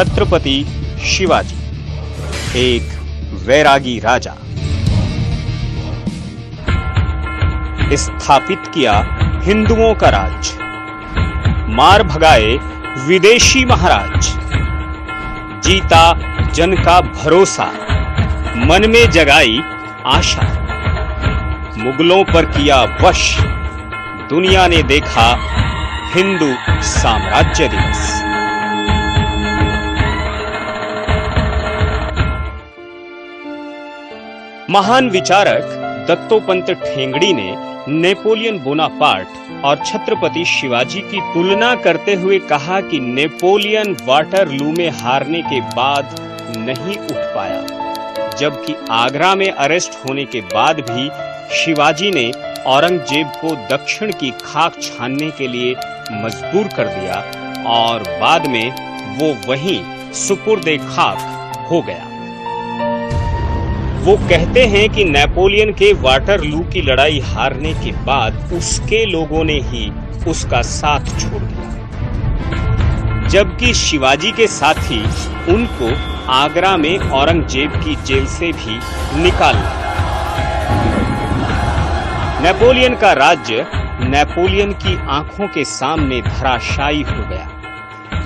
छत्रपति शिवाजी, एक वैरागी राजा। स्थापित किया हिंदुओं का राज, मार भगाए विदेशी महाराज, जीता जन का भरोसा, मन में जगाई आशा, मुगलों पर किया वश, दुनिया ने देखा हिंदू साम्राज्य दिवस। महान विचारक दत्तोपंत ठेंगड़ी ने नेपोलियन बोनापार्ट और छत्रपति शिवाजी की तुलना करते हुए कहा कि नेपोलियन वाटरलू में हारने के बाद नहीं उठ पाया, जबकि आगरा में अरेस्ट होने के बाद भी शिवाजी ने औरंगजेब को दक्षिण की खाक छानने के लिए मजबूर कर दिया और बाद में वो वहीं सुपुर्दे खाक हो गया। वो कहते हैं कि नेपोलियन के वाटरलू की लड़ाई हारने के बाद उसके लोगों ने ही उसका साथ छोड़ दिया, जबकि शिवाजी के साथी उनको आगरा में औरंगजेब की जेल से भी निकाल दिया। नेपोलियन का राज्य नेपोलियन की आंखों के सामने धराशायी हो गया,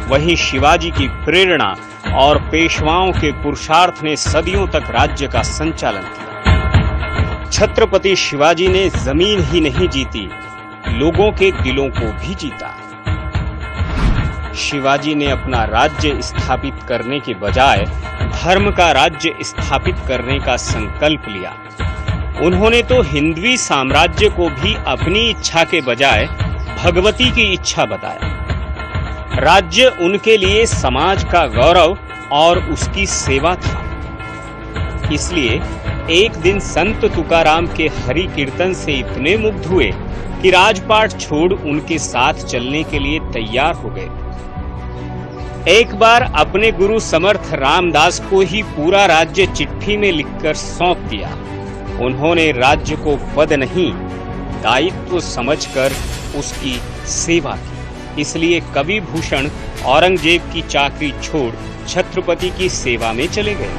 वहीं शिवाजी की प्रेरणा और पेशवाओं के पुरुषार्थ ने सदियों तक राज्य का संचालन किया। छत्रपति शिवाजी ने जमीन ही नहीं जीती, लोगों के दिलों को भी जीता। शिवाजी ने अपना राज्य स्थापित करने के बजाय धर्म का राज्य स्थापित करने का संकल्प लिया। उन्होंने तो हिंदवी साम्राज्य को भी अपनी इच्छा के बजाय भगवती की इच्छा बताया। राज्य उनके लिए समाज का गौरव और उसकी सेवा था। इसलिए एक दिन संत तुकाराम के हरि कीर्तन से इतने मुग्ध हुए कि राजपाट छोड़ उनके साथ चलने के लिए तैयार हो गए। एक बार अपने गुरु समर्थ रामदास को ही पूरा राज्य चिट्ठी में लिखकर सौंप दिया। उन्होंने राज्य को पद नहीं, दायित्व समझकर उसकी सेवा की। इसलिए कवि भूषण औरंगजेब की चाकरी छोड़ छत्रपति की सेवा में चले गए।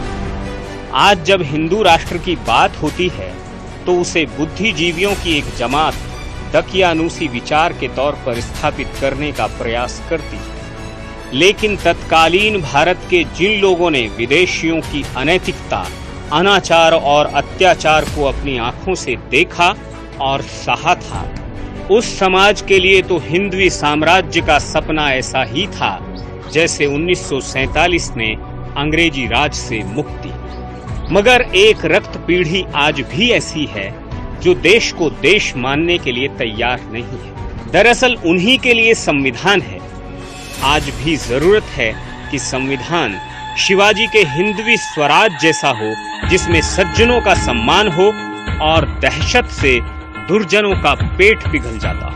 आज जब हिंदू राष्ट्र की बात होती है तो उसे बुद्धिजीवियों की एक जमात दकियानूसी विचार के तौर पर स्थापित करने का प्रयास करती है। लेकिन तत्कालीन भारत के जिन लोगों ने विदेशियों की अनैतिकता, अनाचार और अत्याचार को अपनी आंखों से देखा और सहा था, उस समाज के लिए तो हिंदवी साम्राज्य का सपना ऐसा ही था जैसे 1947 में अंग्रेजी राज से मुक्ति। मगर एक रक्त पीढ़ी आज भी ऐसी है जो देश को देश मानने के लिए तैयार नहीं है। दरअसल उन्हीं के लिए संविधान है। आज भी जरूरत है कि संविधान शिवाजी के हिंदवी स्वराज जैसा हो, जिसमें सज्जनों का सम्मान हो और दहशत से दुर्जनों का पेट पिघल जाता हो।